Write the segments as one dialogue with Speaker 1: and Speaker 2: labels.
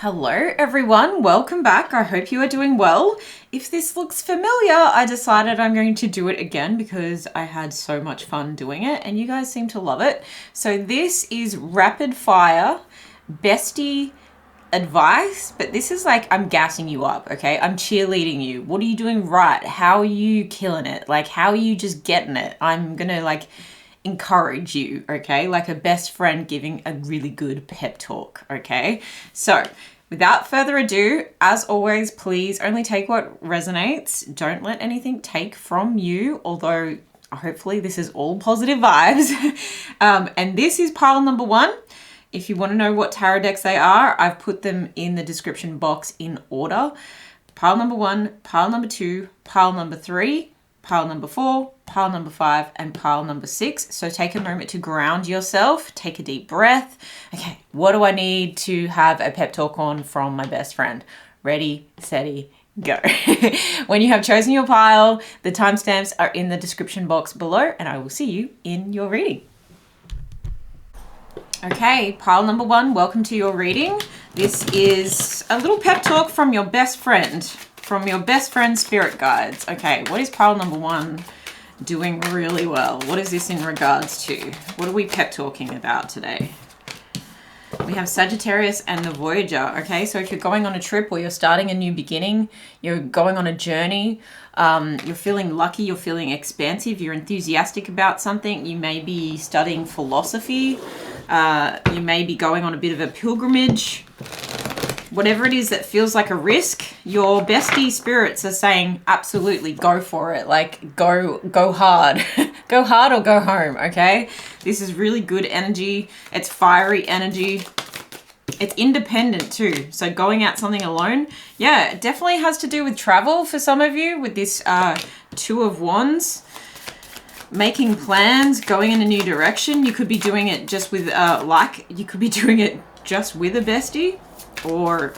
Speaker 1: Hello everyone, welcome back. I hope you are doing well. If this looks familiar, I decided I'm going to do it again because I had so much fun doing it and you guys seem to love it. So this is rapid fire bestie advice, but this is like I'm gassing you up, okay? I'm cheerleading you. What are you doing right? How are you killing it? Like, how are you just getting it? I'm gonna like encourage you, okay? Like a best friend giving a really good pep talk, okay? So without further ado, as always, please only take what resonates. Don't let anything take from you, although hopefully this is all positive vibes. And this is pile number 1. If you want to know what tarot decks they are, I've put them in the description box in order. Pile number 1, pile number 2, pile number 3, pile number 4, pile number 5, and pile number 6. So take a moment to ground yourself, take a deep breath. Okay, what do I need to have a pep talk on from my best friend? Ready, steady, go. When you have chosen your pile, the timestamps are in the description box below, and I will see you in your reading. Okay, pile number 1, welcome to your reading. This is a little pep talk from your best friend. From your best friend spirit guides. Okay, what is pile number 1 doing really well? What is this in regards to? What are we pep talking about today? We have Sagittarius and the Voyager. Okay, so if you're going on a trip or you're starting a new beginning, you're going on a journey, you're feeling lucky, you're feeling expansive, you're enthusiastic about something, you may be studying philosophy, you may be going on a bit of a pilgrimage. Whatever it is that feels like a risk, your bestie spirits are saying, absolutely, go for it. Like, go hard. Go hard or go home, okay? This is really good energy. It's fiery energy. It's independent too. So going out something alone, yeah, it definitely has to do with travel for some of you with this 2 of Wands. Making plans, going in a new direction. You could be doing it just with, you could be doing it just with a bestie, or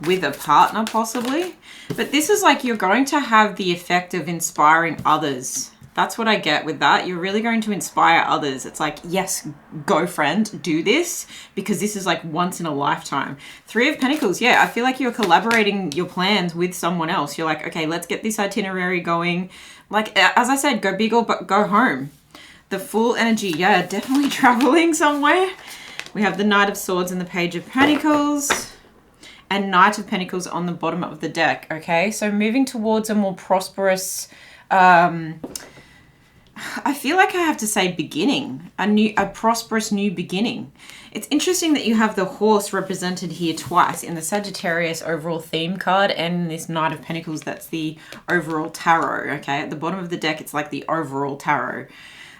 Speaker 1: with a partner possibly. But this is like you're going to have the effect of inspiring others. That's what I get with that. You're really going to inspire others. It's like, yes, go friend, do this, because this is like once in a lifetime. 3 of Pentacles, yeah, I feel like you're collaborating your plans with someone else. You're like, okay, let's get this itinerary going. Like, as I said, go big or go home. The Fool energy, yeah, definitely traveling somewhere. We have the Knight of Swords and the Page of Pentacles and Knight of Pentacles on the bottom of the deck. Okay, so moving towards a more prosperous, I feel like I have to say beginning, a prosperous new beginning. It's interesting that you have the horse represented here twice in the Sagittarius overall theme card and this Knight of Pentacles, that's the overall tarot. Okay, at the bottom of the deck, it's like the overall tarot.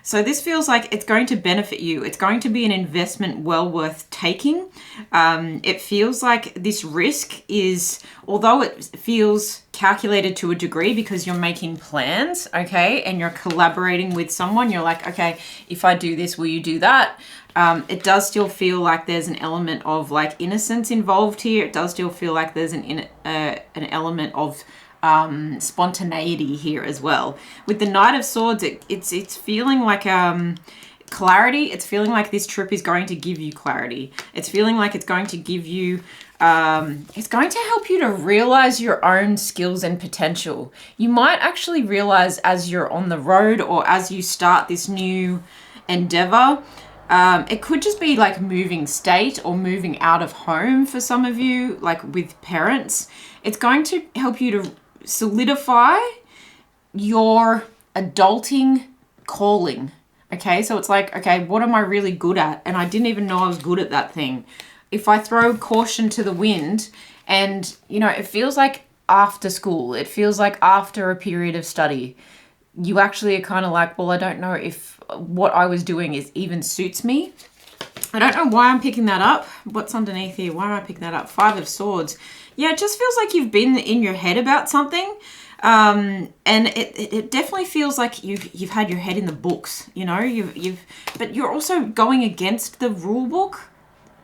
Speaker 1: So this feels like it's going to benefit you. It's going to be an investment well worth taking. It feels like this risk is, although it feels calculated to a degree because you're making plans, okay, and you're collaborating with someone, you're like, okay, if I do this, will you do that? It does still feel like there's an element of like innocence involved here. It does still feel like there's an element of spontaneity here as well. With the Knight of Swords, it's feeling like clarity. It's feeling like this trip is going to give you clarity. It's feeling like it's going to give you it's going to help you to realize your own skills and potential. You might actually realize as you're on the road or as you start this new endeavor. It could just be like moving state or moving out of home for some of you, like with parents. It's going to help you to solidify your adulting calling. Okay, so it's like, okay, what am I really good at? And I didn't even know I was good at that thing. If I throw caution to the wind and, you know, it feels like after school, it feels like after a period of study, you actually are kind of like, well, I don't know if what I was doing even suits me. I don't know why I'm picking that up. What's underneath here? Why am I picking that up? 5 of Swords. Yeah, it just feels like you've been in your head about something. And it definitely feels like you've had your head in the books, you know, but you're also going against the rule book.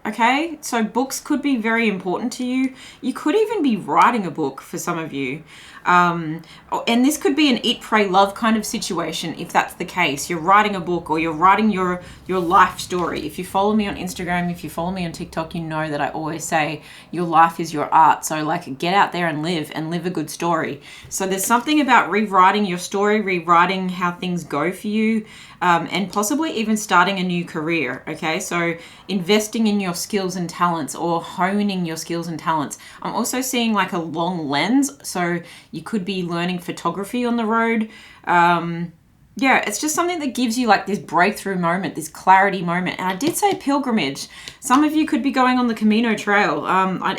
Speaker 1: Okay, so books could be very important to you. You could even be writing a book for some of you. And this could be an eat, pray, love kind of situation if that's the case. You're writing a book or you're writing your life story. If you follow me on Instagram, if you follow me on TikTok, you know that I always say your life is your art. So like get out there and live a good story. So there's something about rewriting your story, rewriting how things go for you, and possibly even starting a new career. Okay, so investing in your skills and talents or honing your skills and talents. I'm also seeing like a long lens, so you could be learning photography on the road. Yeah, it's just something that gives you like this breakthrough moment, this clarity moment. And I did say pilgrimage. Some of you could be going on the Camino Trail.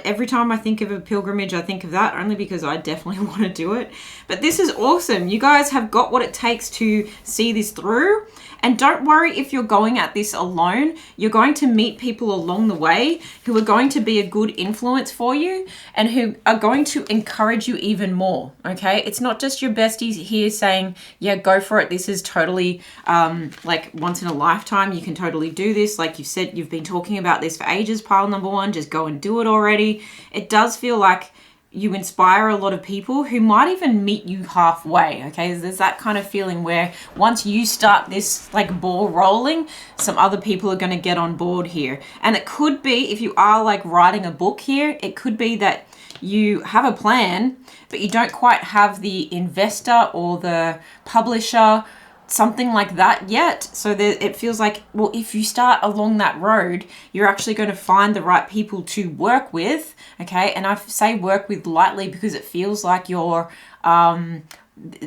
Speaker 1: Every time I think of a pilgrimage, I think of that, only because I definitely want to do it. But this is awesome. You guys have got what it takes to see this through. And don't worry if you're going at this alone. You're going to meet people along the way who are going to be a good influence for you and who are going to encourage you even more, okay? It's not just your besties here saying, yeah, go for it. This is totally like once in a lifetime. You can totally do this. Like you said, you've been talking about this for ages, pile number one. Just go and do it already. It does feel like you inspire a lot of people who might even meet you halfway, okay? There's that kind of feeling where once you start this like ball rolling, some other people are going to get on board here. And it could be, if you are like writing a book here, it could be that you have a plan, but you don't quite have the investor or the publisher, something like that yet. So it feels like, well, if you start along that road, you're actually going to find the right people to work with, okay? And I say work with lightly because it feels like you're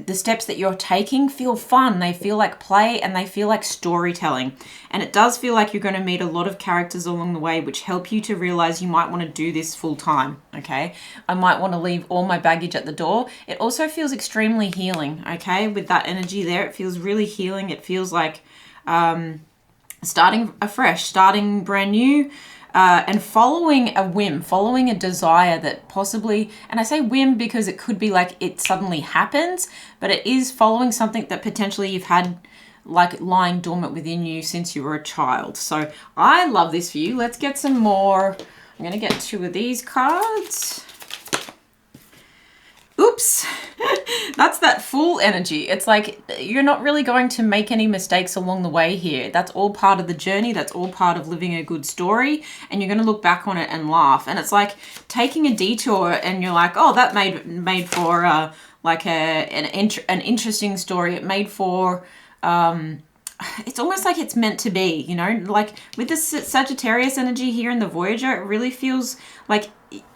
Speaker 1: the steps that you're taking feel fun. They feel like play and they feel like storytelling. And it does feel like you're going to meet a lot of characters along the way which help you to realize you might want to do this full time, okay? I might want to leave all my baggage at the door. It also feels extremely healing, okay? With that energy there, it feels really healing. It feels like starting afresh, starting brand new. And following a whim, following a desire that possibly, and I say whim because it could be like it suddenly happens, but it is following something that potentially you've had like lying dormant within you since you were a child. So I love this for you. Let's get some more. I'm going to get 2 of these cards. Oops, that's that fool energy. It's like you're not really going to make any mistakes along the way here. That's all part of the journey. That's all part of living a good story. And you're going to look back on it and laugh. And it's like taking a detour and you're like, oh, that made for like an interesting story. It made for... it's almost like it's meant to be, you know, like with the Sagittarius energy here in the Voyager, it really feels like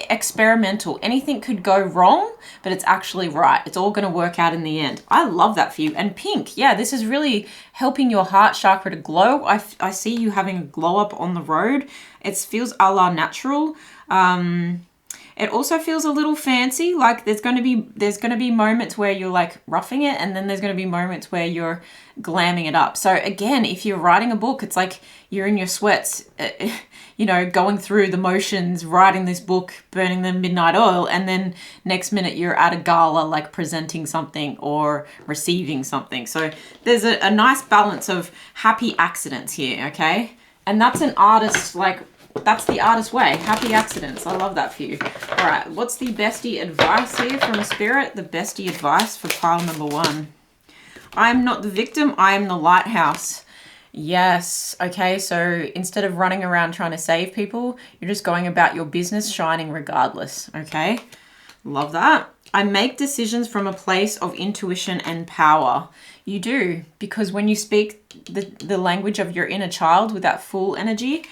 Speaker 1: experimental. Anything could go wrong, but it's actually right. It's all going to work out in the end. I love that for you. And pink, yeah, this is really helping your heart chakra to glow. I see you having a glow up on the road. It feels a la natural. It also feels a little fancy. Like there's going to be moments where you're like roughing it, and then there's going to be moments where you're glamming it up. So again, if you're writing a book, it's like you're in your sweats, you know, going through the motions, writing this book, burning the midnight oil, and then next minute you're at a gala, like presenting something or receiving something. So there's a nice balance of happy accidents here, okay? And that's an artist, like, that's the artist way. Happy accidents. I love that for you. All right. What's the bestie advice here from Spirit? The bestie advice for pile number 1. I am not the victim. I am the lighthouse. Yes. Okay. So instead of running around trying to save people, you're just going about your business shining regardless. Okay. Love that. I make decisions from a place of intuition and power. You do, because when you speak the language of your inner child with that full energy,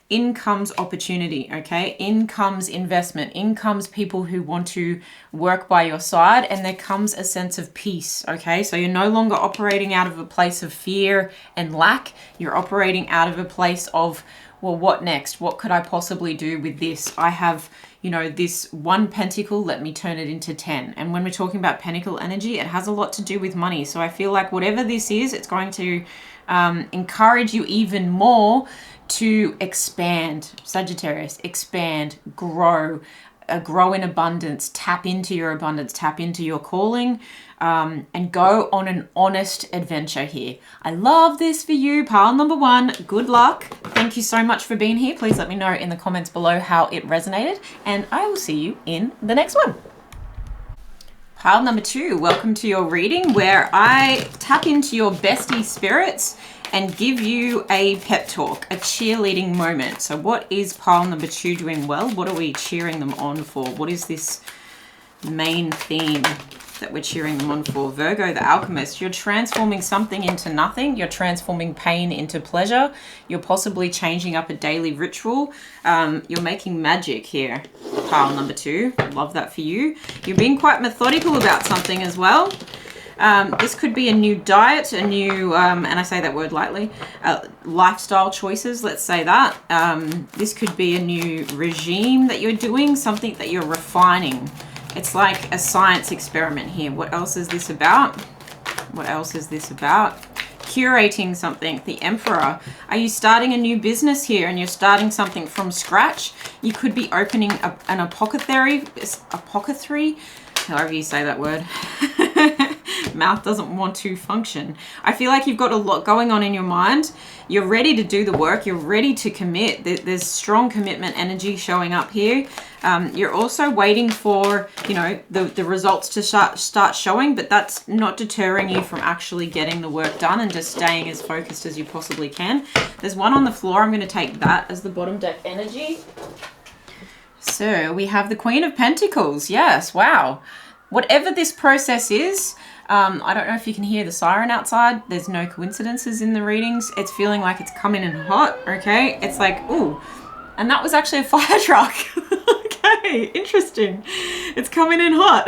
Speaker 1: in comes opportunity, okay? In comes investment. In comes people who want to work by your side, and there comes a sense of peace, okay? So you're no longer operating out of a place of fear and lack. You're operating out of a place of, well, what next? What could I possibly do with this? I have, you know, this 1 pentacle, let me turn it into 10. And when we're talking about pentacle energy, it has a lot to do with money. So I feel like whatever this is, it's going to encourage you even more to expand, Sagittarius, expand, grow, grow in abundance, tap into your abundance, tap into your calling, and go on an honest adventure here. I love this for you, pile number 1. Good luck. Thank you so much for being here. Please let me know in the comments below how it resonated, and I will see you in the next one. Pile number 2, welcome to your reading where I tap into your bestie spirits and give you a pep talk, a cheerleading moment. So what is pile number 2 doing well? What are we cheering them on for? What is this main theme that we're cheering them on for? Virgo, the alchemist. You're transforming something into nothing. You're transforming pain into pleasure. You're possibly changing up a daily ritual. You're making magic here. Pile number 2. Love that for you. You're being quite methodical about something as well. This could be a new diet, a new, and I say that word lightly, lifestyle choices, let's say that. This could be a new regime that you're doing, something that you're refining. It's like a science experiment here. What else is this about? What else is this about? Curating something, the Emperor. Are you starting a new business here and you're starting something from scratch? You could be opening an apothecary, however you say that word. Mouth doesn't want to function. I feel like you've got a lot going on in your mind. You're ready to do the work. You're ready to commit. There's strong commitment energy showing up here. You're also waiting for, you know, the results to start showing, but that's not deterring you from actually getting the work done and just staying as focused as you possibly can. There's one on the floor. I'm going to take that as the bottom deck energy. So we have the Queen of Pentacles. Yes. Wow. Whatever this process is, I don't know if you can hear the siren outside. There's no coincidences in the readings. It's feeling like it's coming in hot, okay? It's like, ooh, and that was actually a fire truck. Okay, interesting. It's coming in hot.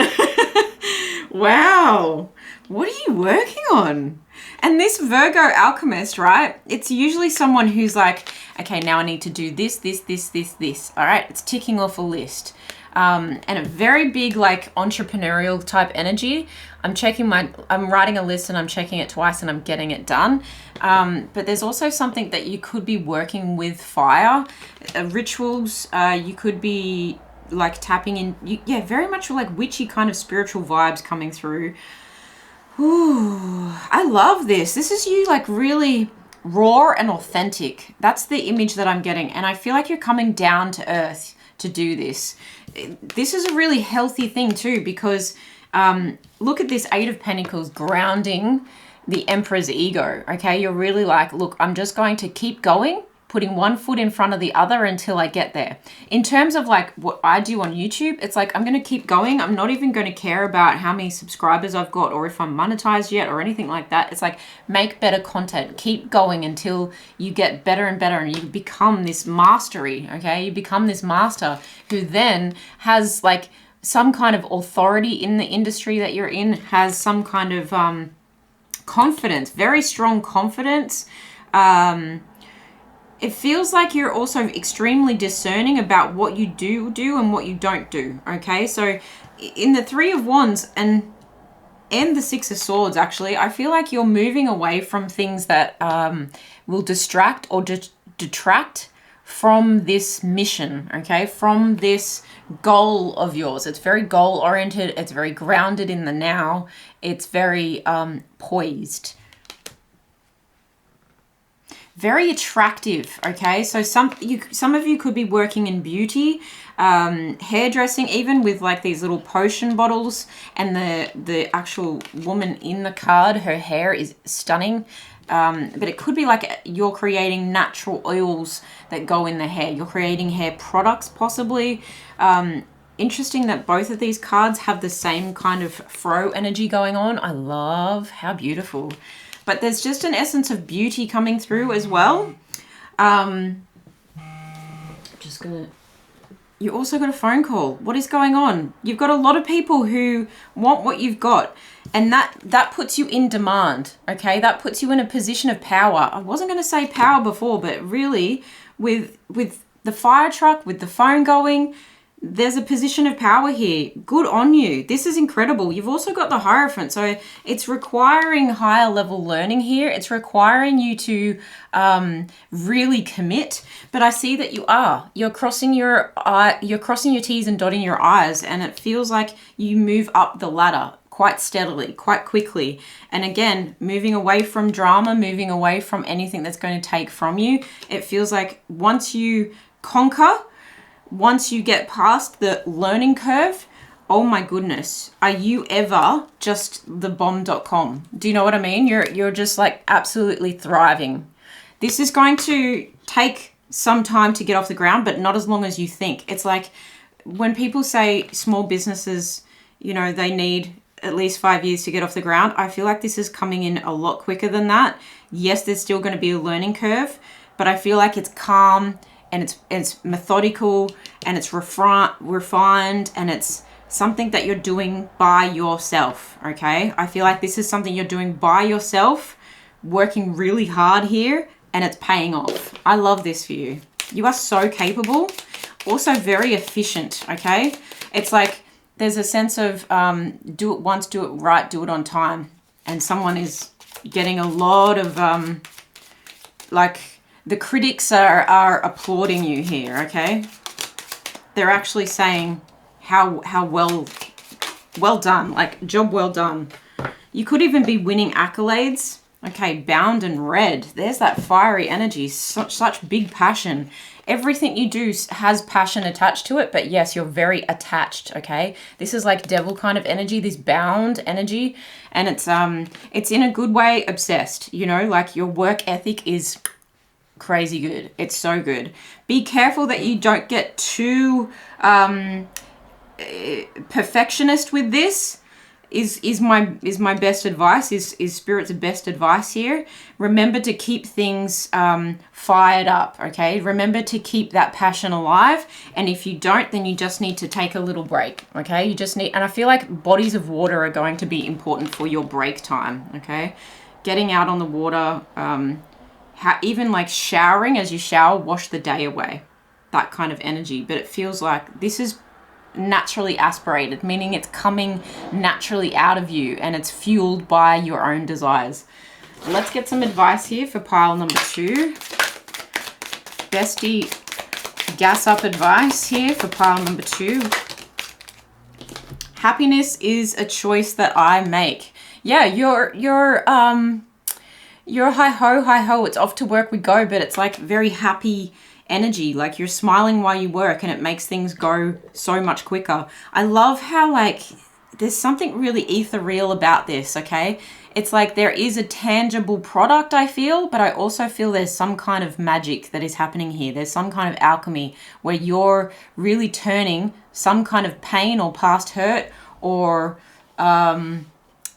Speaker 1: Wow. What are you working on? And this Virgo alchemist, right? It's usually someone who's like, okay, now I need to do this, this, this, this, this. All right, it's ticking off a list. And a very big like entrepreneurial type energy. I'm writing a list and I'm checking it twice and I'm getting it done. But there's also something that you could be working with fire, rituals. You could be like tapping in, yeah, very much like witchy kind of spiritual vibes coming through. Ooh, I love this. This is you like really raw and authentic. That's the image that I'm getting. And I feel like you're coming down to earth to do this. This is a really healthy thing too, because look at this 8 of Pentacles grounding the Emperor's ego. Okay, you're really like, look, I'm just going to keep going, putting one foot in front of the other until I get there. In terms of like what I do on YouTube, it's like I'm going to keep going. I'm not even going to care about how many subscribers I've got or if I'm monetized yet or anything like that. It's like make better content, keep going until you get better and better and you become this mastery, okay? You become this master who then has like some kind of authority in the industry that you're in, has some kind of confidence, very strong confidence. It feels like you're also extremely discerning about what you do and what you don't do, okay? So in the 3 of Wands and the 6 of Swords, actually, I feel like you're moving away from things that will distract or detract from this mission, okay? From this goal of yours. It's very goal-oriented. It's very grounded in the now. It's very poised. Very attractive, okay? So some of you could be working in beauty, hairdressing, even with like these little potion bottles, and the actual woman in the card, her hair is stunning. But it could be like you're creating natural oils that go in the hair. You're creating hair products possibly. Interesting that both of these cards have the same kind of fro energy going on. I love how beautiful. But there's just an essence of beauty coming through as well. You also got a phone call. What is going on? You've got a lot of people who want what you've got. And that puts you in demand, okay? That puts you in a position of power. I wasn't going to say power before, but really with the fire truck, with the phone going, there's a position of power here. Good on you. This is incredible. You've also got the Hierophant. So it's requiring higher level learning here. It's requiring you to really commit. But I see that you are. You're crossing your T's and dotting your I's. And it feels like you move up the ladder quite steadily, quite quickly. And again, moving away from drama, moving away from anything that's going to take from you. It feels like once you conquer, once you get past the learning curve, oh my goodness, are you ever just the bomb.com? Do you know what I mean? You're just like absolutely thriving. This is going to take some time to get off the ground, but not as long as you think. It's like when people say small businesses, you know, they need at least 5 years to get off the ground. I feel like this is coming in a lot quicker than that. Yes, there's still going to be a learning curve, but I feel like it's calm, and it's methodical, and it's refined, and it's something that you're doing by yourself, okay? I feel like this is something you're doing by yourself, working really hard here, and it's paying off. I love this for you. You are so capable, also very efficient, okay? It's like there's a sense of do it once, do it right, do it on time. And someone is getting a lot of the critics are applauding you here, okay? They're actually saying how well done, like job well done. You could even be winning accolades. Okay, bound and red. There's that fiery energy, such big passion. Everything you do has passion attached to it, but yes, you're very attached, okay? This is like devil kind of energy, this bound energy, and it's in a good way obsessed, you know, like your work ethic is crazy good. It's so good. Be careful that you don't get too perfectionist with this. Is my best advice, is Spirit's best advice here. Remember to keep things fired up, okay? Remember to keep that passion alive, and if you don't, then you just need to take a little break, okay? You just need, and I feel like bodies of water are going to be important for your break time, okay? Getting out on the water, even like showering, as you shower, wash the day away, that kind of energy. But it feels like this is naturally aspirated, meaning it's coming naturally out of you and it's fueled by your own desires. Let's get some advice here for pile number 2. Bestie gas up advice here for pile number 2. Happiness is a choice that I make. Yeah, you're hi ho, it's off to work we go, but it's like very happy energy, like you're smiling while you work, and it makes things go so much quicker. I love how like there's something really ethereal about this, okay? It's like there is a tangible product, I feel, but I also feel there's some kind of magic that is happening here. There's some kind of alchemy where you're really turning some kind of pain or past hurt or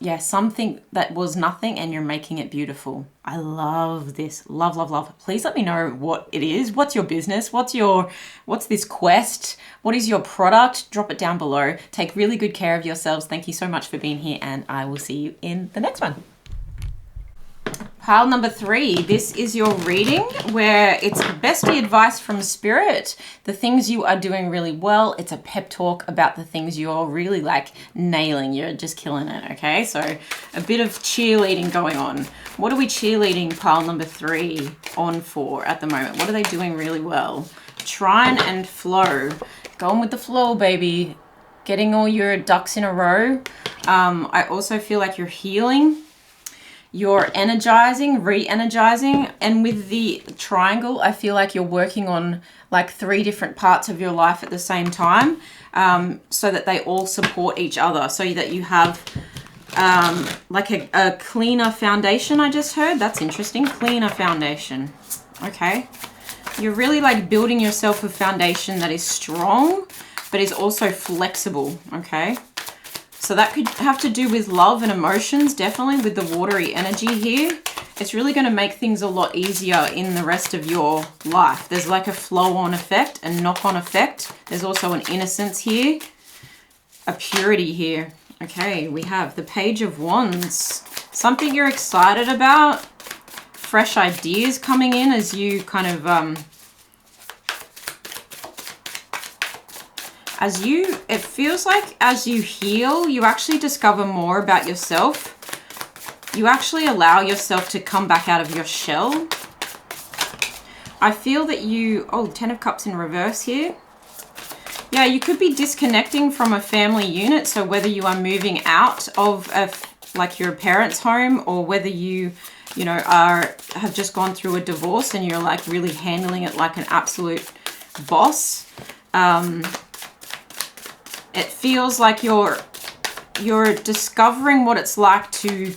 Speaker 1: yeah, something that was nothing, and you're making it beautiful. I love this. Love, love, love. Please let me know what it is. What's your business? What's this quest? What is your product? Drop it down below. Take really good care of yourselves. Thank you so much for being here, and I will see you in the next one. Pile number 3, this is your reading where it's bestie advice from Spirit. The things you are doing really well. It's a pep talk about the things you're really like nailing. You're just killing it, okay? So a bit of cheerleading going on. What are we cheerleading pile number 3 on for at the moment? What are they doing really well? Trine and flow. Going with the flow, baby. Getting all your ducks in a row. I also feel like you're healing. You're energizing, re-energizing, and with the triangle, I feel like you're working on like 3 different parts of your life at the same time, so that they all support each other, so that you have like a cleaner foundation. I just heard. That's interesting. Cleaner foundation. Okay. You're really like building yourself a foundation that is strong, but is also flexible. Okay. So that could have to do with love and emotions, definitely with the watery energy here. It's really going to make things a lot easier in the rest of your life. There's like a flow-on effect, a knock-on effect. There's also an innocence here, a purity here. Okay, we have the Page of Wands. Something you're excited about, fresh ideas coming in as you kind of... it feels like as you heal, you actually discover more about yourself. You actually allow yourself to come back out of your shell. I feel that you, oh, 10 of Cups in reverse here. Yeah, you could be disconnecting from a family unit. So whether you are moving out of like your parents' home, or whether you know, have just gone through a divorce and you're like really handling it like an absolute boss. It feels like you're discovering what it's like to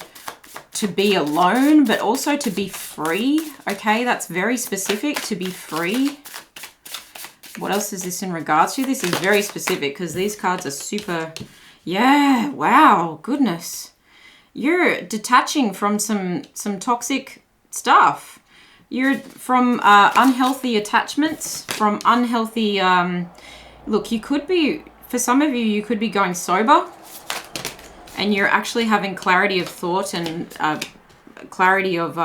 Speaker 1: be alone, but also to be free. Okay, that's very specific, to be free. What else is this in regards to? This is very specific because these cards are super, yeah, wow, goodness. You're detaching from some toxic stuff. You're from unhealthy attachments, from unhealthy, look, you could be, for some of you, you could be going sober and you're actually having clarity of thought and clarity of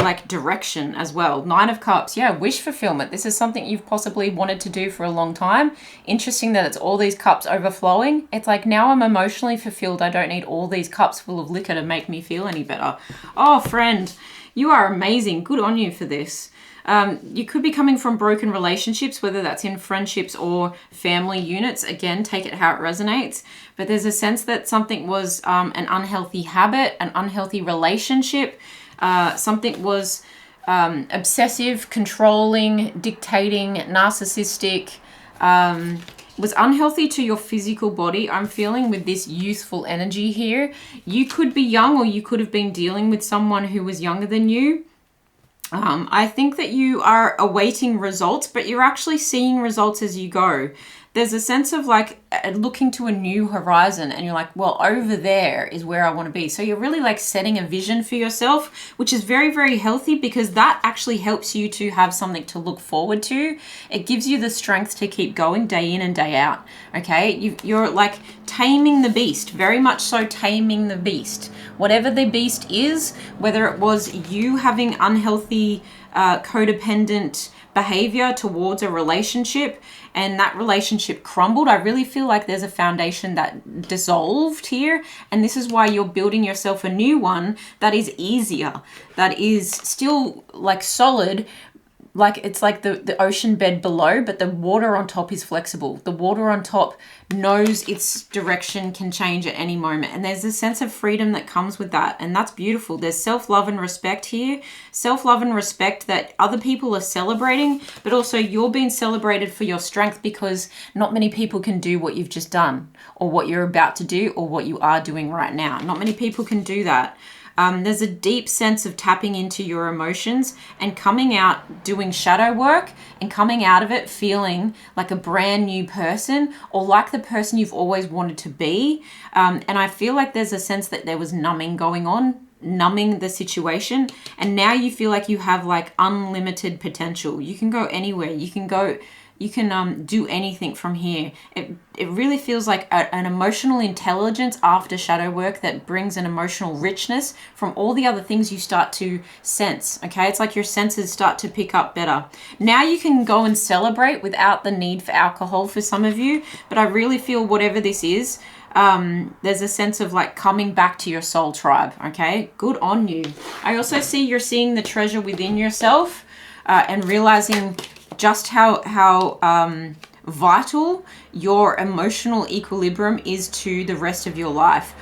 Speaker 1: like direction as well. 9 of Cups, yeah, wish fulfillment. This is something you've possibly wanted to do for a long time. Interesting that it's all these cups overflowing. It's like, now I'm emotionally fulfilled. I don't need all these cups full of liquor to make me feel any better. Oh, friend, you are amazing. Good on you for this. You could be coming from broken relationships, whether that's in friendships or family units. Again, take it how it resonates. But there's a sense that something was an unhealthy habit, an unhealthy relationship. Something was obsessive, controlling, dictating, narcissistic, was unhealthy to your physical body. I'm feeling with this youthful energy here. You could be young, or you could have been dealing with someone who was younger than you. I think that you are awaiting results, but you're actually seeing results as you go. There's a sense of like looking to a new horizon, and you're like, well, over there is where I want to be. So you're really like setting a vision for yourself, which is very, very healthy, because that actually helps you to have something to look forward to. It gives you the strength to keep going day in and day out. Okay, you're like taming the beast, very much so taming the beast. Whatever the beast is, whether it was you having unhealthy, codependent behavior towards a relationship, and that relationship crumbled, I really feel like there's a foundation that dissolved here, and this is why you're building yourself a new one that is easier, that is still like solid, like it's like the ocean bed below, but the water on top is flexible. The water on top knows its direction can change at any moment, and there's a sense of freedom that comes with that, and that's beautiful. There's self-love and respect here, self-love and respect that other people are celebrating, but also you're being celebrated for your strength, because not many people can do what you've just done, or what you're about to do, or what you are doing right now. Not many people can do that. There's a deep sense of tapping into your emotions and coming out doing shadow work, and coming out of it feeling like a brand new person, or like the person you've always wanted to be. And I feel like there's a sense that there was numbing going on, numbing the situation, and now you feel like you have like unlimited potential. You can go anywhere. You can do anything from here. It really feels like an emotional intelligence after shadow work that brings an emotional richness from all the other things you start to sense. Okay, it's like your senses start to pick up better. Now you can go and celebrate without the need for alcohol for some of you, but I really feel whatever this is, there's a sense of like coming back to your soul tribe. Okay, good on you. I also see you're seeing the treasure within yourself, and realizing just how vital your emotional equilibrium is to the rest of your life.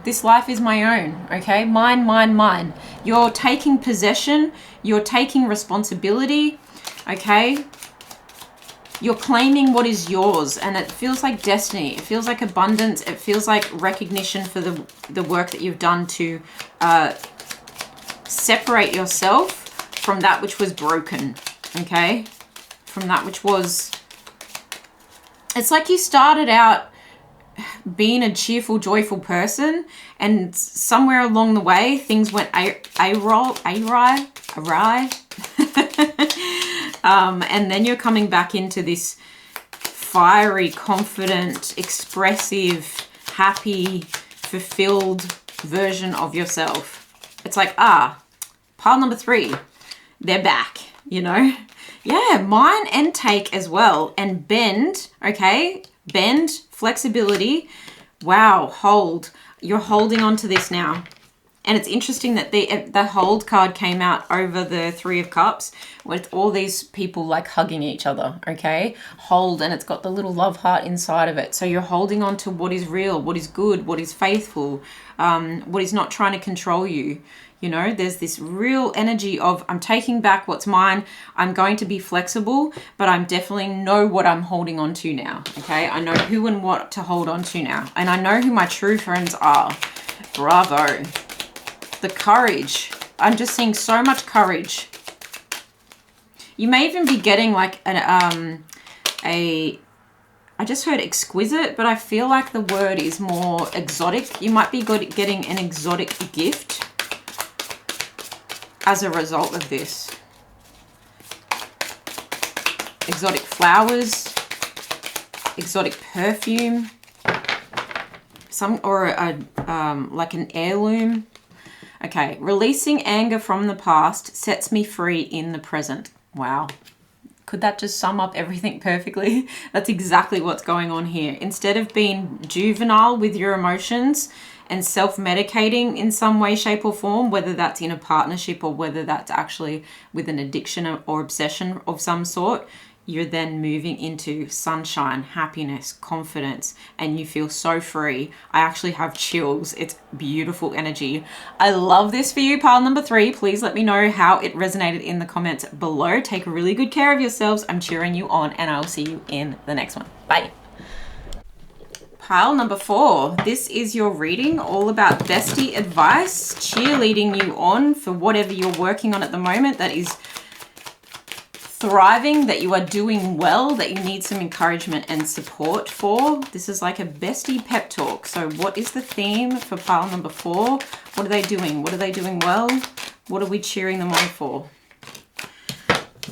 Speaker 1: This life is my own, okay? Mine. You're taking possession, you're taking responsibility, okay? You're claiming what is yours, and it feels like destiny. It feels like abundance. It feels like recognition for the work that you've done to separate yourself from that which was broken, okay? From that which was, it's like you started out being a cheerful, joyful person, and somewhere along the way things went awry. And then you're coming back into this fiery, confident, expressive, happy, fulfilled version of yourself. It's like, pile number 3, they're back. you know? Yeah, mine and take as well. And bend, okay? Bend, flexibility. Wow, hold. You're holding on to this now. And it's interesting that the hold card came out over the Three of Cups with all these people like hugging each other, okay? Hold, and it's got the little love heart inside of it. So you're holding on to what is real, what is good, what is faithful, what is not trying to control you. You know, there's this real energy of I'm taking back what's mine. I'm going to be flexible, but I'm definitely know what I'm holding on to now, okay? I know who and what to hold on to now. And I know who my true friends are. Bravo. The courage. I'm just seeing so much courage. You may even be getting like I just heard exquisite, but I feel like the word is more exotic. You might be getting an exotic gift as a result of this. Exotic flowers, exotic perfume, like an heirloom. Okay, releasing anger from the past sets me free in the present. Wow. Could that just sum up everything perfectly? That's exactly what's going on here. Instead of being juvenile with your emotions and self-medicating in some way, shape or form, whether that's in a partnership or whether that's actually with an addiction or obsession of some sort, you're then moving into sunshine, happiness, confidence, and you feel so free. I actually have chills. It's beautiful energy. I love this for you, pile number 3. Please let me know how it resonated in the comments below. Take really good care of yourselves. I'm cheering you on, and I'll see you in the next one. Bye. Pile number 4. This is your reading all about bestie advice, cheerleading you on for whatever you're working on at the moment that is thriving, that you are doing well, that you need some encouragement and support for. This is like a bestie pep talk. So what is the theme for pile number 4? What are they doing? What are they doing well? What are we cheering them on for?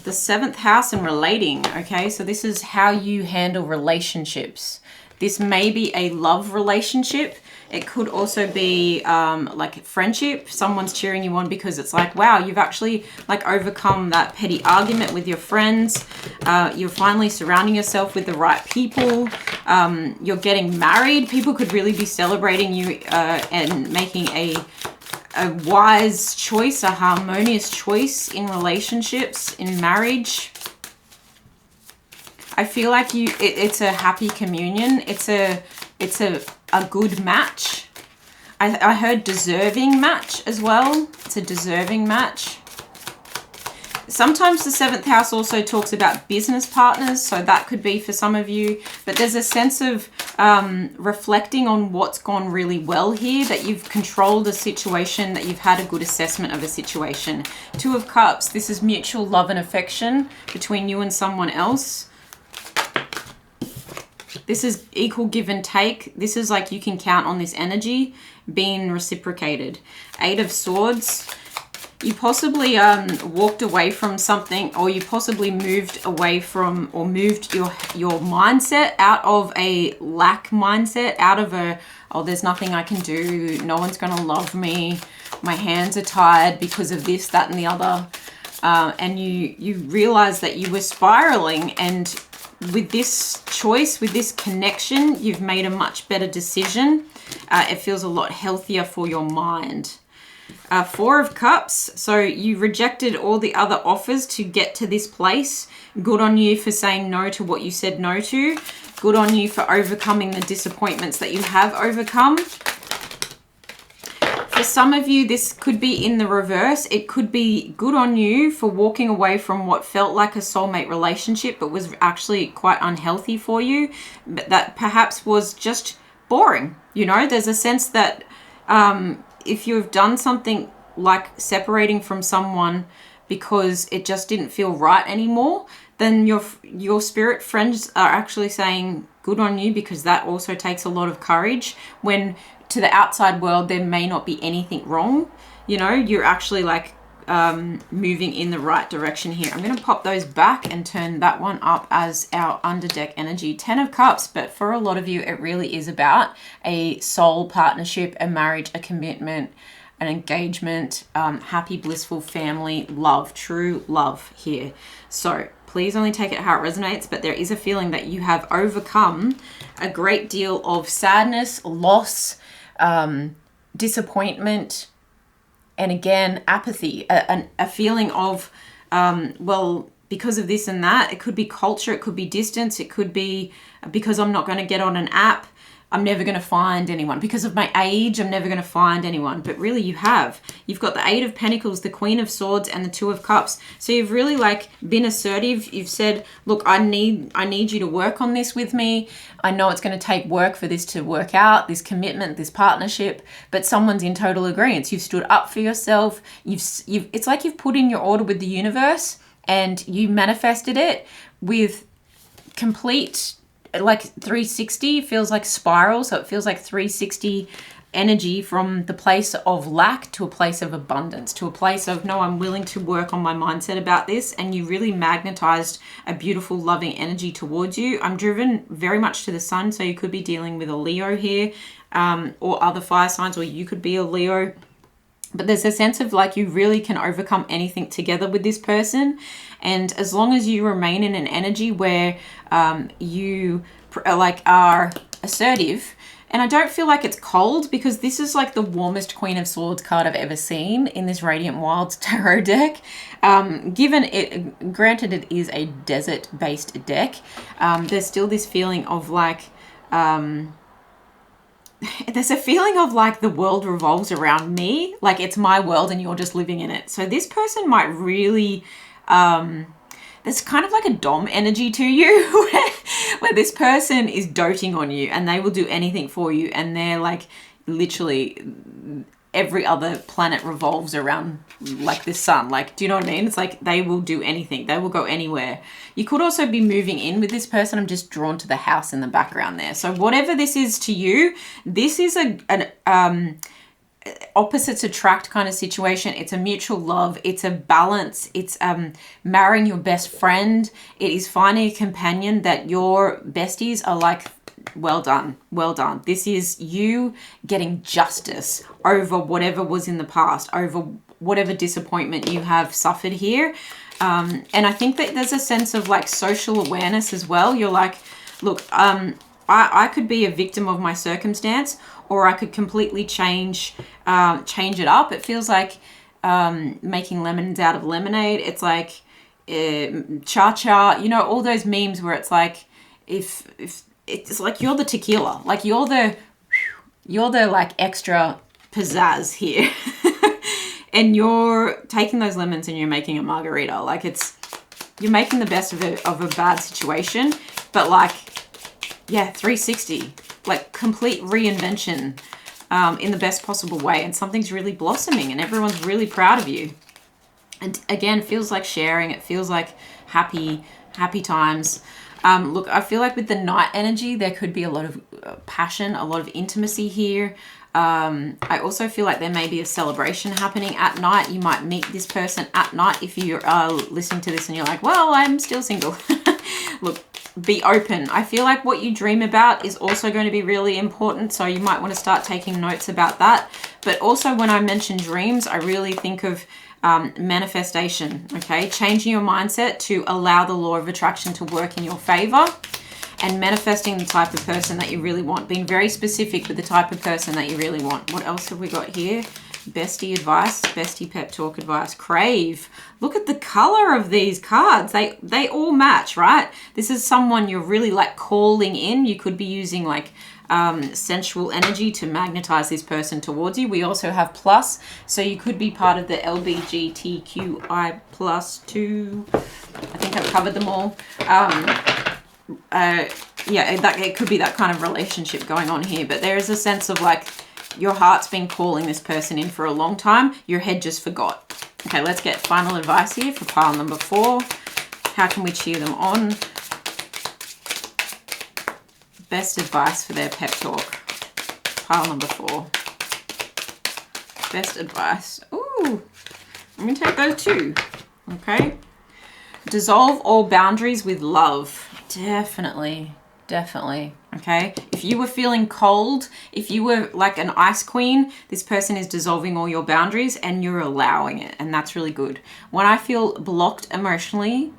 Speaker 1: The 7th house and relating. Okay, so this is how you handle relationships. This may be a love relationship. It could also be like a friendship. Someone's cheering you on because it's like, wow, you've actually like overcome that petty argument with your friends. You're finally surrounding yourself with the right people. You're getting married. People could really be celebrating you and making a wise choice, a harmonious choice in relationships, in marriage. I feel like it's a happy communion. It's a good match. I heard deserving match as well. It's a deserving match. Sometimes the 7th house also talks about business partners, so that could be for some of you. But there's a sense of reflecting on what's gone really well here, that you've controlled a situation, that you've had a good assessment of a situation. 2 of Cups, this is mutual love and affection between you and someone else. This is equal give and take. This is like you can count on this energy being reciprocated. 8 of Swords. You possibly walked away from something, or you possibly moved away from, or moved your mindset out of a lack mindset, out of a, oh, there's nothing I can do, no one's going to love me, my hands are tied because of this, that, and the other. And you realize that you were spiraling, and with this choice, with this connection, you've made a much better decision. It feels a lot healthier for your mind. 4 of Cups. So you rejected all the other offers to get to this place. Good on you for saying no to what you said no to. Good on you for overcoming the disappointments that you have overcome. For some of you, this could be in the reverse. It could be good on you for walking away from what felt like a soulmate relationship, but was actually quite unhealthy for you. But that perhaps was just boring. You know, there's a sense that if you've done something like separating from someone because it just didn't feel right anymore, then your spirit friends are actually saying good on you, because that also takes a lot of courage, when to the outside world there may not be anything wrong. You know, you're actually like moving in the right direction here. I'm going to pop those back and turn that one up as our underdeck energy. 10 of Cups, but for a lot of you, it really is about a soul partnership, a marriage, a commitment, an engagement, happy, blissful family, love, true love here. So please only take it how it resonates, but there is a feeling that you have overcome a great deal of sadness, loss, disappointment, and again, apathy, a feeling of, well, because of this and that. It could be culture, it could be distance, it could be because I'm not going to get on an app, I'm never going to find anyone. Because of my age, I'm never going to find anyone. But really you have. You've got the Eight of Pentacles, the Queen of Swords, and the Two of Cups. So you've really like been assertive. You've said, look, I need you to work on this with me. I know it's going to take work for this to work out, this commitment, this partnership, but someone's in total agreement. You've stood up for yourself. It's like you've put in your order with the universe and you manifested it with complete, like 360, feels like spiral. So it feels like 360 energy from the place of lack to a place of abundance, to a place of, no, I'm willing to work on my mindset about this. And you really magnetized a beautiful, loving energy towards you. I'm driven very much to the sun. So you could be dealing with a Leo here, or other fire signs, or you could be a Leo. But there's a sense of like you really can overcome anything together with this person. And as long as you remain in an energy where you like are assertive, and I don't feel like it's cold, because this is like the warmest Queen of Swords card I've ever seen in this Radiant Wilds tarot deck. Given it, granted it is a desert-based deck, there's still this feeling of like, there's a feeling of like the world revolves around me, like it's my world and you're just living in it. So this person might really, there's kind of like a dom energy to you where this person is doting on you and they will do anything for you, and they're like literally every other planet revolves around like the sun. Like, do you know what I mean? It's like they will do anything. They will go anywhere. You could also be moving in with this person. I'm just drawn to the house in the background there. So whatever this is to you, this is an opposites attract kind of situation. It's a mutual love. It's a balance. It's marrying your best friend. It is finding a companion that your besties are like, well done, well done. This is you getting justice over whatever was in the past, over whatever disappointment you have suffered here. And I think that there's a sense of like social awareness as well. You're like, look, I could be a victim of my circumstance, or I could completely change it up. It feels like making lemons out of lemonade. It's like cha-cha, you know, all those memes where it's like, if it's like you're the tequila, like you're the like extra pizzazz here. And you're taking those lemons and you're making a margarita. Like you're making the best of a bad situation, but like, yeah, 360, like complete reinvention in the best possible way. And something's really blossoming and everyone's really proud of you. And again, feels like sharing. It feels like happy times. Look, I feel like with the night energy, there could be a lot of passion, a lot of intimacy here. I also feel like there may be a celebration happening at night. You might meet this person at night if you are listening to this and you're like, well, I'm still single. Look, be open. I feel like what you dream about is also going to be really important. So you might want to start taking notes about that. But also when I mention dreams, I really think of manifestation, okay? Changing your mindset to allow the law of attraction to work in your favor, and manifesting the type of person that you really want. Being very specific with the type of person that you really want. What else have we got here? Bestie advice, bestie pep talk advice, crave. Look at the color of these cards. They all match, right? This is someone you're really like calling in. You could be using like sensual energy to magnetize this person towards you. We also have plus, so you could be part of the LGBTQI plus 2. I think I've covered them all. Yeah, it could be that kind of relationship going on here, but there is a sense of like your heart's been calling this person in for a long time. Your head just forgot. Okay, let's get final advice here for pile number 4. How can we cheer them on? Best advice for their pep talk. Pile number 4. Best advice. Ooh, I'm going to take those 2. Okay. Dissolve all boundaries with love. Definitely. Definitely. Okay. If you were feeling cold, if you were like an ice queen, this person is dissolving all your boundaries and you're allowing it. And that's really good. When I feel blocked emotionally,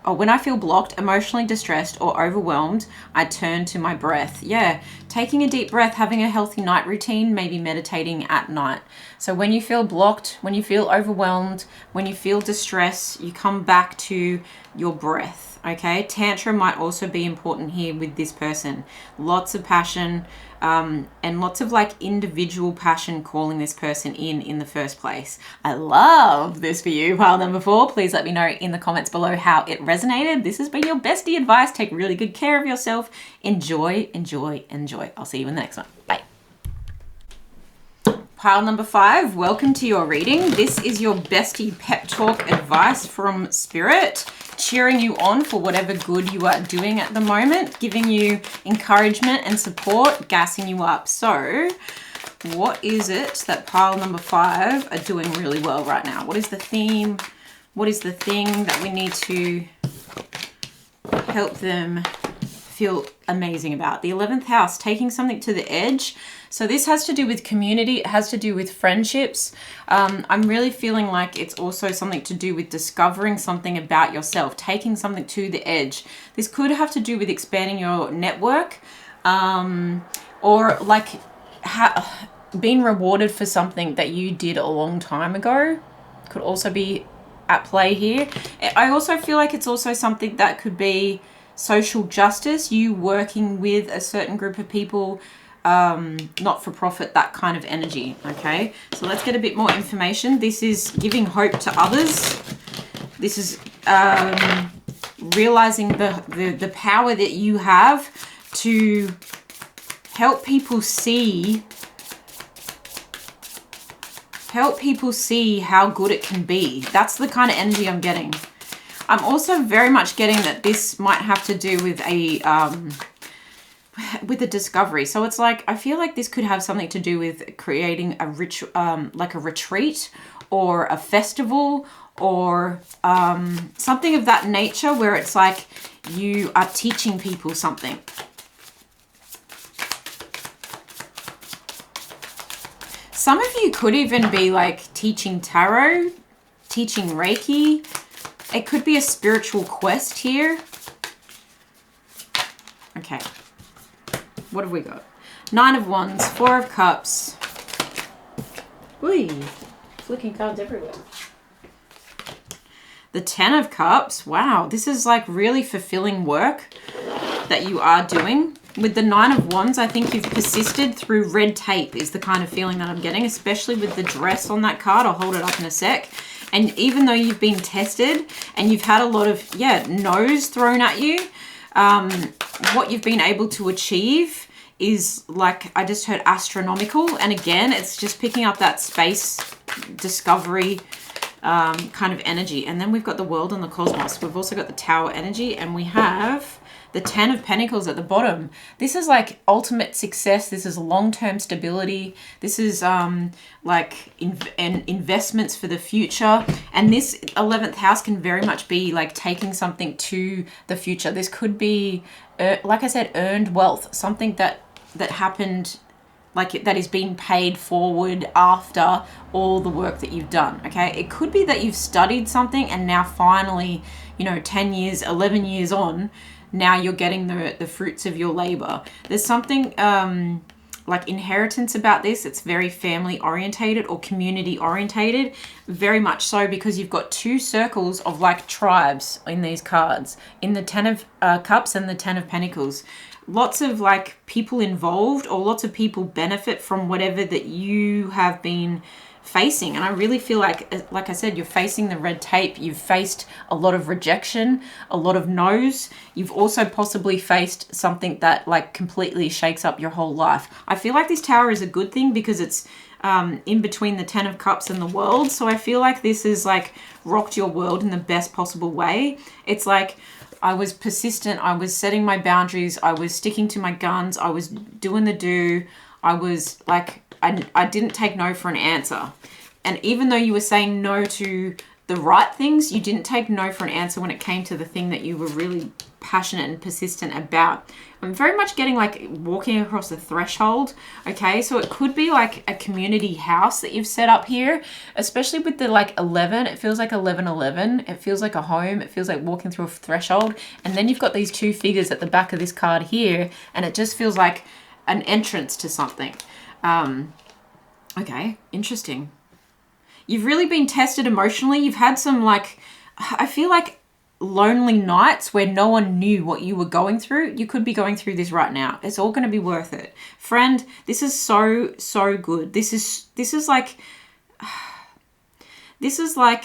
Speaker 1: or when I feel blocked, emotionally distressed, or overwhelmed, I turn to my breath. Yeah, taking a deep breath, having a healthy night routine, maybe meditating at night. So when you feel blocked, when you feel overwhelmed, when you feel distress, you come back to your breath. Okay, Tantra might also be important here with this person. Lots of passion and lots of like individual passion calling this person in the first place. I love this for you, pile number 4. Please let me know in the comments below how it resonated. This has been your bestie advice. Take really good care of yourself. Enjoy, enjoy, enjoy. I'll see you in the next one. Bye. Pile number 5, welcome to your reading. This is your bestie pep talk advice from Spirit, cheering you on for whatever good you are doing at the moment, giving you encouragement and support, gassing you up. So what is it that pile number 5 are doing really well right now? What is the theme? What is the thing that we need to help them feel amazing about? The 11th house, taking something to the edge. So this has to do with community. It has to do with friendships. I'm really feeling like it's also something to do with discovering something about yourself, taking something to the edge. This could have to do with expanding your network, or like being rewarded for something that you did a long time ago. Could also be at play here. I also feel like it's also something that could be social justice, you working with a certain group of people, not for profit, that kind of energy. Okay, so let's get a bit more information. This is giving hope to others. This is realizing the power that you have to help people see how good it can be. That's the kind of energy I'm getting. I'm also very much getting that this might have to do with a discovery. So it's like, I feel like this could have something to do with creating a like a retreat or a festival or something of that nature, where it's like you are teaching people something. Some of you could even be like teaching tarot, teaching Reiki. It could be a spiritual quest here. Okay. What have we got? 9 of Wands, 4 of Cups. Whee! Flicking cards everywhere. The 10 of Cups. Wow, this is like really fulfilling work that you are doing. With the 9 of Wands, I think you've persisted through red tape is the kind of feeling that I'm getting, especially with the dress on that card. I'll hold it up in a sec. And even though you've been tested and you've had a lot of, no's thrown at you, what you've been able to achieve is like, I just heard astronomical. And again, it's just picking up that space discovery kind of energy. And then we've got the World and the Cosmos. We've also got the Tower energy, and we have the 10 of Pentacles at the bottom. This is like ultimate success. This is long-term stability. This is like investments for the future. And this 11th house can very much be like taking something to the future. This could be, like I said, earned wealth, something that happened, like that is being paid forward after all the work that you've done. Okay, it could be that you've studied something and now finally, 10 years, 11 years on, now you're getting the fruits of your labor. There's something like inheritance about this. It's very family orientated or community orientated, very much so, because you've got 2 circles of like tribes in these cards, in the 10 of Cups and the 10 of Pentacles. Lots of like people involved, or lots of people benefit from whatever that you have been facing. And I really feel like I said, you're facing the red tape. You've faced a lot of rejection, a lot of no's. You've also possibly faced something that like completely shakes up your whole life. I feel like this Tower is a good thing because it's in between the 10 of Cups and the World. So I feel like this is like rocked your world in the best possible way. It's like, I was persistent. I was setting my boundaries. I was sticking to my guns. I was doing the do. I was like, I didn't take no for an answer. And even though you were saying no to the right things, you didn't take no for an answer when it came to the thing that you were really passionate and persistent about. I'm very much getting like walking across a threshold. Okay, so it could be like a community house that you've set up here, especially with the like 11. It feels like 1111. It feels like a home. It feels like walking through a threshold. And then you've got these two figures at the back of this card here, and it just feels like an entrance to something. Okay, interesting. You've really been tested emotionally. You've had some like, I feel like lonely nights where no one knew what you were going through. You could be going through this right now. It's all going to be worth it. Friend, this is so, so good. This is like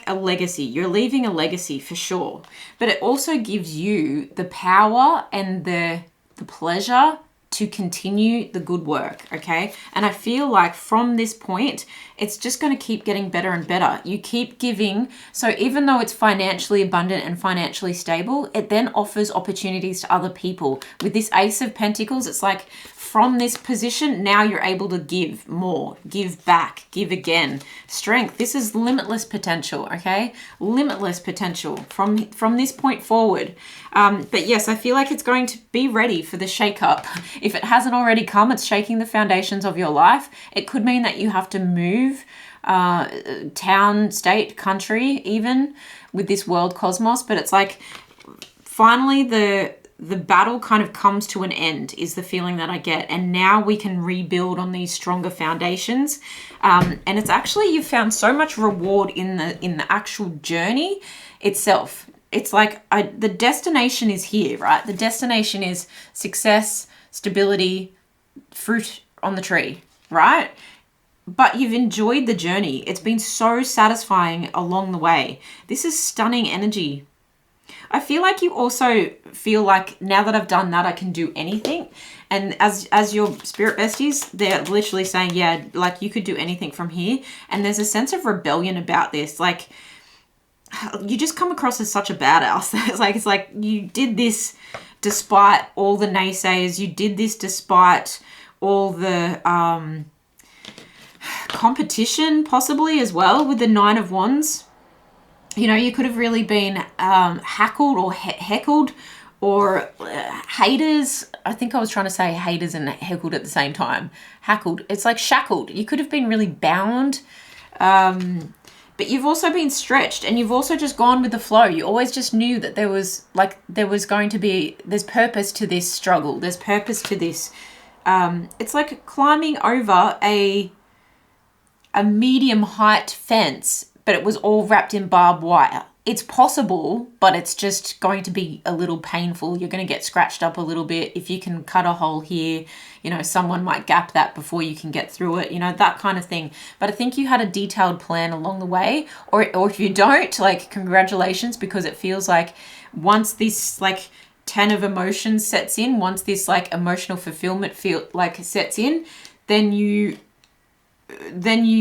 Speaker 1: a legacy. You're leaving a legacy for sure. But it also gives you the power and the pleasure to continue the good work, okay? And I feel like from this point, it's just going to keep getting better and better. You keep giving. So even though it's financially abundant and financially stable, it then offers opportunities to other people. With this Ace of Pentacles, it's like from this position, now you're able to give more, give back, give again. Strength, this is limitless potential, okay? Limitless potential from this point forward. But yes, I feel like it's going to be ready for the shake-up. If it hasn't already come, it's shaking the foundations of your life. It could mean that you have to move town, state, country, even with this world cosmos. But it's like finally the battle kind of comes to an end is the feeling that I get. And now we can rebuild on these stronger foundations. And it's actually, you've found so much reward in the actual journey itself. It's like the destination is here, right? The destination is success, stability, fruit on the tree, right? But you've enjoyed the journey. It's been so satisfying along the way. This is stunning energy. I feel like you also feel like now that I've done that, I can do anything. And as your spirit besties, they're literally saying, yeah, like you could do anything from here. And there's a sense of rebellion about this. Like you just come across as such a badass. It's like you did this despite all the naysayers. You did this despite all the competition possibly as well with the Nine of Wands. You know, you could have really been hackled or heckled or haters. I think I was trying to say haters and heckled at the same time. Hackled. It's like shackled. You could have been really bound. But you've also been stretched and you've also just gone with the flow. You always just knew that there's purpose to this struggle. There's purpose to this. It's like climbing over a medium height fence, but it was all wrapped in barbed wire. It's possible, but it's just going to be a little painful. You're going to get scratched up a little bit. If you can cut a hole here, you know, someone might gap that before you can get through it, you know, that kind of thing. But I think you had a detailed plan along the way, or if you don't, like, congratulations, because it feels like once this, like, 10 of emotions sets in, once this, like, emotional fulfillment sets in, then you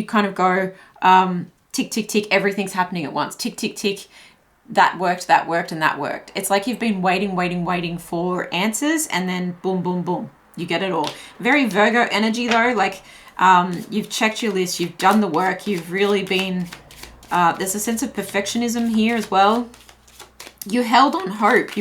Speaker 1: kind of go, tick, tick, tick, everything's happening at once. Tick, tick, tick, that worked, and that worked. It's like you've been waiting for answers, and then boom, boom, boom. You get it all. Very Virgo energy though. Like you've checked your list, you've done the work, you've really been, there's a sense of perfectionism here as well. You held on hope,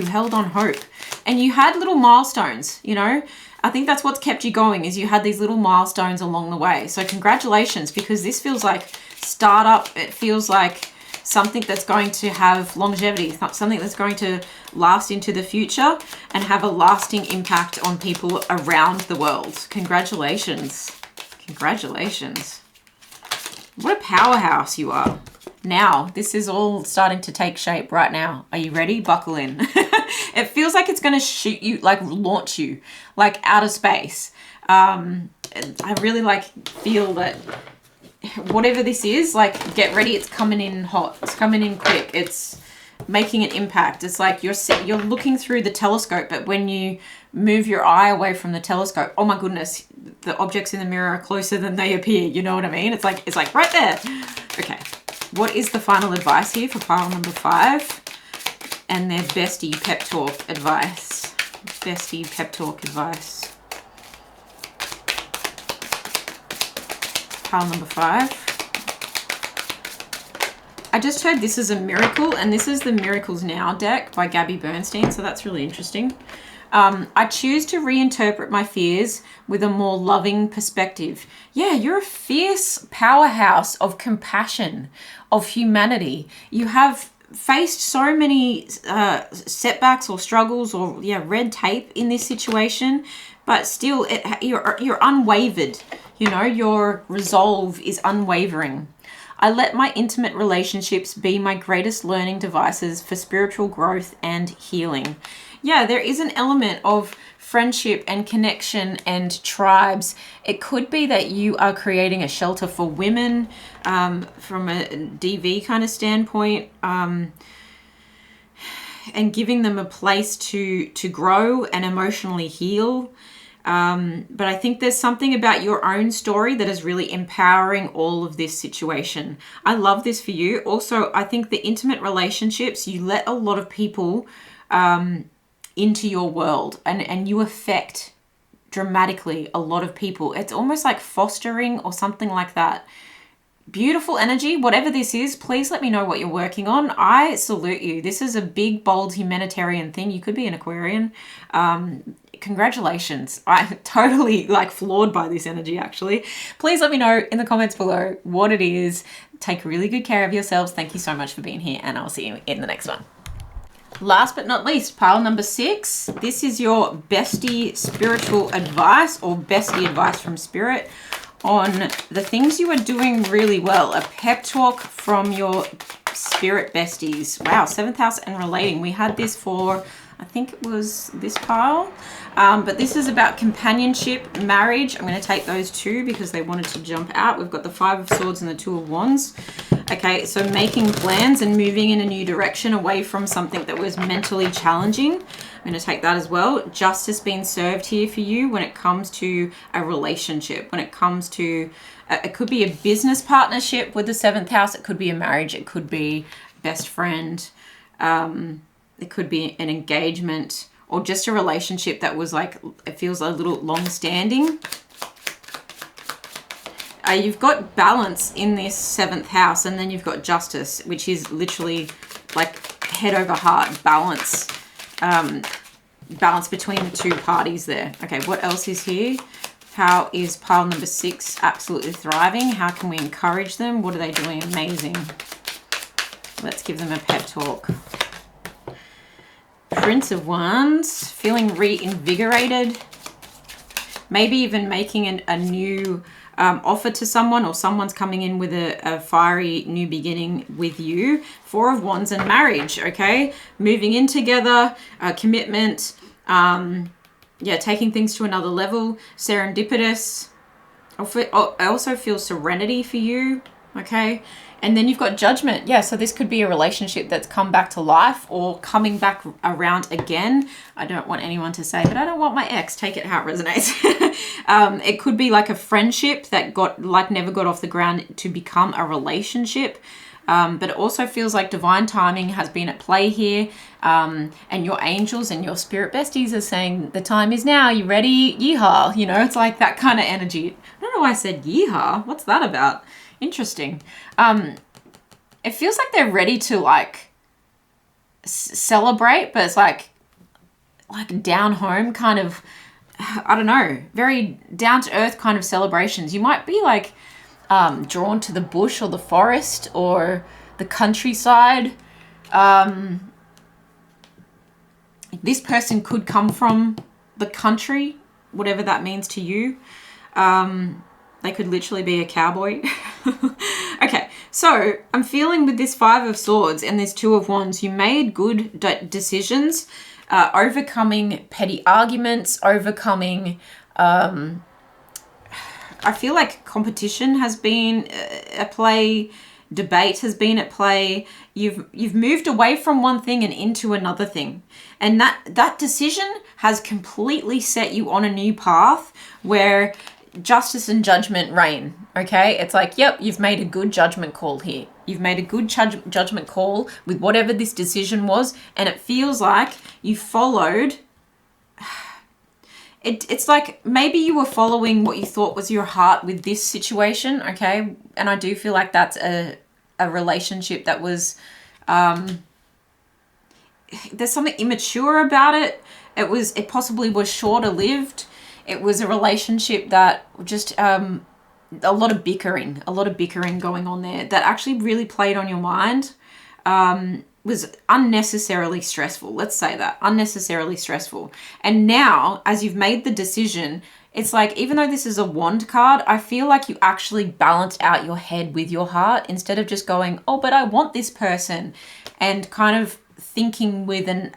Speaker 1: and you had little milestones, you know. I think that's what's kept you going, is you had these little milestones along the way. So congratulations, because this feels like startup. It feels like something that's going to have longevity, something that's going to last into the future and have a lasting impact on people around the world. Congratulations. Congratulations. What a powerhouse you are. Now, this is all starting to take shape right now. Are you ready? Buckle in. It feels like it's going to shoot you, like launch you, like out of space. I really like feel that whatever this is, like get ready. It's coming in hot. It's coming in quick. It's making an impact. It's like you're looking through the telescope, but when you move your eye away from the telescope, oh my goodness, the objects in the mirror are closer than they appear. You know what I mean? It's like right there. Okay. What is the final advice here for pile number 5? And their bestie pep talk advice. Bestie pep talk advice. Pile number 5. I just heard this is a miracle, and this is the Miracles Now deck by Gabby Bernstein, so that's really interesting. I choose to reinterpret my fears with a more loving perspective. Yeah, you're a fierce powerhouse of compassion, of humanity. You have faced so many setbacks or struggles or red tape in this situation, but still you're unwavered. You know, your resolve is unwavering. I let my intimate relationships be my greatest learning devices for spiritual growth and healing. Yeah, there is an element of friendship and connection and tribes. It could be that you are creating a shelter for women from a DV kind of standpoint, and giving them a place to grow and emotionally heal. But I think there's something about your own story that is really empowering all of this situation. I love this for you. Also, I think the intimate relationships, you let a lot of people into your world, and you affect dramatically a lot of people. It's almost like fostering or something like that. Beautiful energy. Whatever this is, please let me know what you're working on. I salute you. This is a big, bold humanitarian thing. You could be an Aquarian. Congratulations. I'm totally floored by this energy, actually. Please let me know in the comments below what it is. Take really good care of yourselves. Thank you so much for being here, and I'll see you in the next one. Last but not least, pile number 6. This is your bestie spiritual advice, or bestie advice from spirit on the things you are doing really well. A pep talk from your spirit besties. Wow, 7th house and relating. We had this for, I think it was this pile. But this is about companionship, marriage. I'm going to take those two because they wanted to jump out. We've got the 5 of Swords and the 2 of Wands. Okay, so making plans and moving in a new direction away from something that was mentally challenging. I'm going to take that as well. Justice being served here for you when it comes to a relationship, when it comes to, it could be a business partnership with the 7th house. It could be a marriage. It could be best friend. It could be an engagement, or just a relationship that was it feels a little long-standing. You've got balance in this 7th house, and then you've got justice, which is literally head over heart balance, balance between the two parties there. Okay, what else is here? How is pile number 6 absolutely thriving? How can we encourage them? What are they doing amazing? Let's give them a pep talk. Prince of Wands, feeling reinvigorated, maybe even making a new offer to someone, or someone's coming in with a fiery new beginning with you. 4 of Wands and marriage, okay? Moving in together, commitment, taking things to another level, serendipitous. I also feel serenity for you, okay? And then you've got judgment. Yeah, so this could be a relationship that's come back to life or coming back around again. I don't want anyone to say, but I don't want my ex. Take it how it resonates. It could be like a friendship that never got off the ground to become a relationship. But it also feels like divine timing has been at play here. And your angels and your spirit besties are saying, the time is now. You ready? Yeehaw. You know, it's like that kind of energy. I don't know why I said yeehaw. What's that about? Interesting. It feels like they're ready to celebrate, but it's like down home kind of, I don't know, very down to earth kind of celebrations. You might be drawn to the bush or the forest or the countryside. This person could come from the country, whatever that means to you. They could literally be a cowboy. Okay, so I'm feeling with this 5 of Swords and this 2 of Wands, you made good decisions, overcoming petty arguments, overcoming, I feel like competition has been at play, debate has been at play. You've moved away from one thing and into another thing. And that decision has completely set you on a new path where justice and judgment reign, okay? It's like, yep, you've made a good judgment call here. You've made a good judgment call with whatever this decision was, and it feels like you followed. It's like maybe you were following what you thought was your heart with this situation, okay? And I do feel like that's a a relationship that was, there's something immature about it. It possibly was shorter lived. It was a relationship that just, a lot of bickering going on there that actually really played on your mind. Was unnecessarily stressful. Let's say that, unnecessarily stressful. And now, as you've made the decision, it's like, even though this is a wand card, I feel like you actually balanced out your head with your heart instead of just going, oh, but I want this person, and kind of thinking with an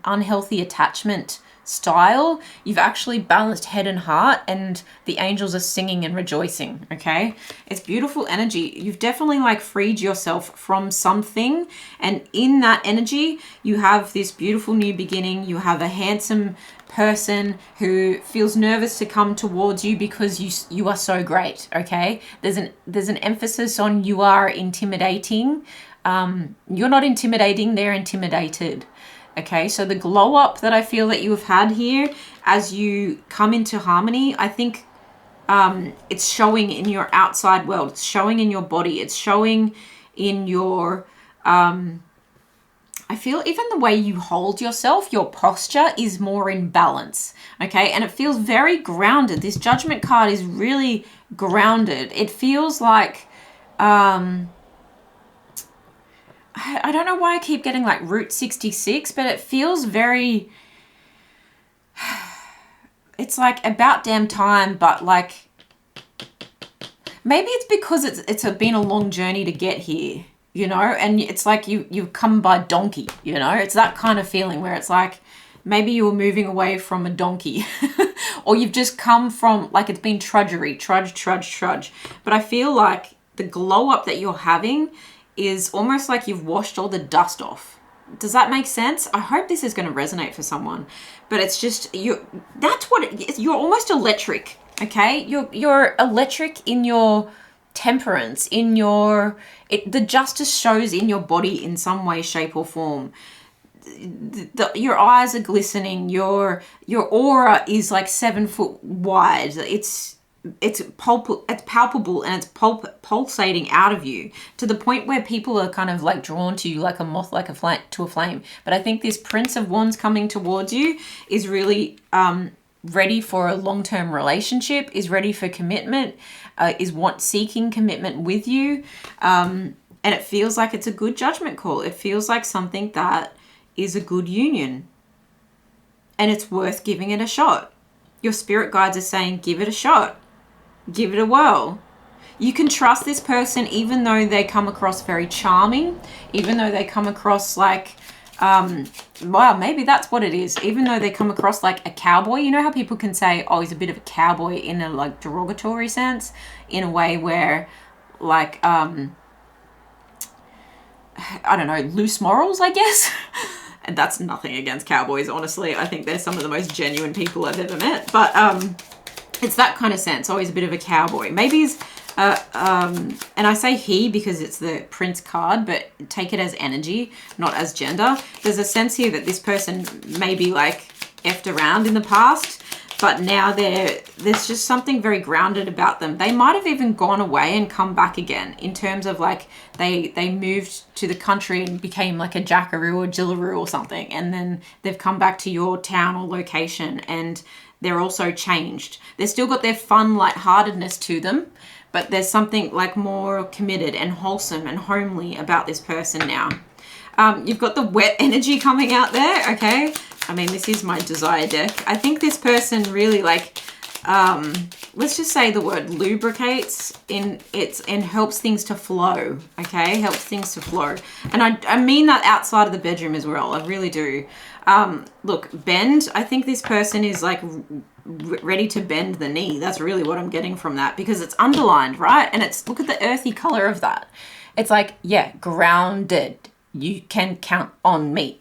Speaker 1: unhealthy attachment style. You've actually balanced head and heart, and the angels are singing and rejoicing. Okay, it's beautiful energy. You've definitely like freed yourself from something, and in that energy you have this beautiful new beginning. You have a handsome person who feels nervous to come towards you because you are so great. Okay, there's an emphasis on you are intimidating. You're not intimidating, they're intimidated. Okay, so the glow up that I feel that you have had here as you come into harmony, I think it's showing in your outside world. It's showing in your body. It's showing in your, I feel even the way you hold yourself, your posture is more in balance. Okay, and it feels very grounded. This Judgment card is really grounded. It feels like, I don't know why I keep getting like Route 66, but it feels very, it's like about damn time, but like, maybe it's because it's been a long journey to get here, you know, and it's like you've come by donkey, you know, it's that kind of feeling where it's like, maybe you were moving away from a donkey or you've just come from, like, it's been trudgery, trudge. But I feel like the glow up that you're having is almost like you've washed all the dust off. Does that make sense? I hope this is going to resonate for someone, but it's just, that's what it is. You're almost electric. Okay. You're electric in your temperance, in the justice shows in your body in some way, shape or form. Your eyes are glistening. Your aura is like 7 foot wide. It's palpable, and it's pulsating out of you to the point where people are kind of like drawn to you like a moth, like to a flame. But I think this Prince of Wands coming towards you is really ready for a long-term relationship, is ready for commitment, is seeking commitment with you. And it feels like it's a good judgment call. It feels like something that is a good union, and it's worth giving it a shot. Your spirit guides are saying, give it a shot. Give it a whirl. You can trust this person even though they come across very charming, even though they come across like, wow, maybe that's what it is. Even though they come across like a cowboy. You know how people can say, oh, he's a bit of a cowboy in a like derogatory sense, in a way where like, I don't know, loose morals, I guess. And that's nothing against cowboys, honestly. I think they're some of the most genuine people I've ever met. But, it's that kind of sense. Always a bit of a cowboy. Maybe he's, and I say he because it's the Prince card, but take it as energy, not as gender. There's a sense here that this person may be like effed around in the past, but now there's just something very grounded about them. They might have even gone away and come back again, in terms of like they moved to the country and became like a jackaroo or jillaroo or something, and then they've come back to your town or location, and they're also changed. They've still got their fun lightheartedness to them, but there's something like more committed and wholesome and homely about this person now. You've got the wet energy coming out there, okay? I mean, this is my desire deck. I think this person really like, let's just say the word lubricates and helps things to flow, okay? Helps things to flow. And I mean that outside of the bedroom as well. I really do. Look, bend. I think this person is like ready to bend the knee. That's really what I'm getting from that, because it's underlined, right? And it's, look at the earthy color of that. It's like, yeah, grounded. You can count on me.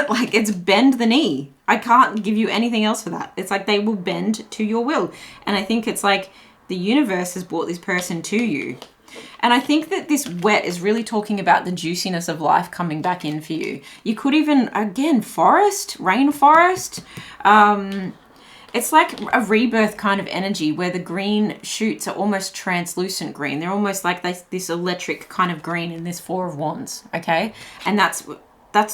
Speaker 1: Like, it's bend the knee. I can't give you anything else for that. It's like they will bend to your will. And I think it's like the universe has brought this person to you. And I think that this wet is really talking about the juiciness of life coming back in for you. You could even, again, forest, rainforest. It's like a rebirth kind of energy where the green shoots are almost translucent green. They're almost like this electric kind of green in this Four of Wands, okay? And that's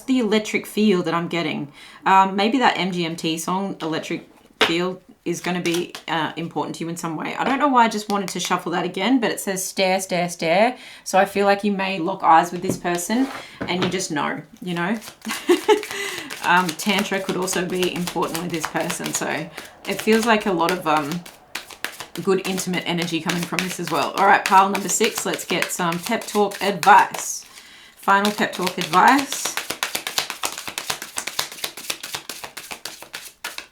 Speaker 1: the electric feel that I'm getting. Maybe that MGMT song, Electric Feel, is going to be important to you in some way. I don't know why I just wanted to shuffle that again, but it says stare, stare, stare. So I feel like you may lock eyes with this person and you just know, you know? Tantra could also be important with this person. So it feels like a lot of good intimate energy coming from this as well. All right, pile number 6. Let's get some pep talk advice. Final pep talk advice.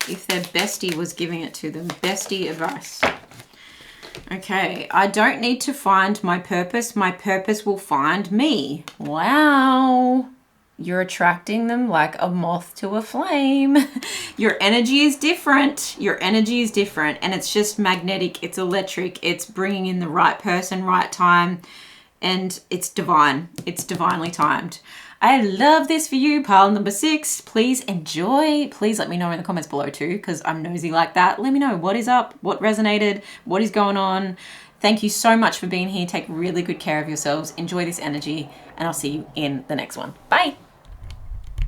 Speaker 1: If their bestie was giving it to them. Bestie advice. Okay, I don't need to find my purpose. My purpose will find me. Wow. You're attracting them like a moth to a flame. Your energy is different. Your energy is different. And it's just magnetic. It's electric. It's bringing in the right person, right time. And it's divine. It's divinely timed. I love this for you, pile number 6. Please enjoy. Please let me know in the comments below too, because I'm nosy like that. Let me know what is up, what resonated, what is going on. Thank you so much for being here. Take really good care of yourselves. Enjoy this energy, and I'll see you in the next one. Bye.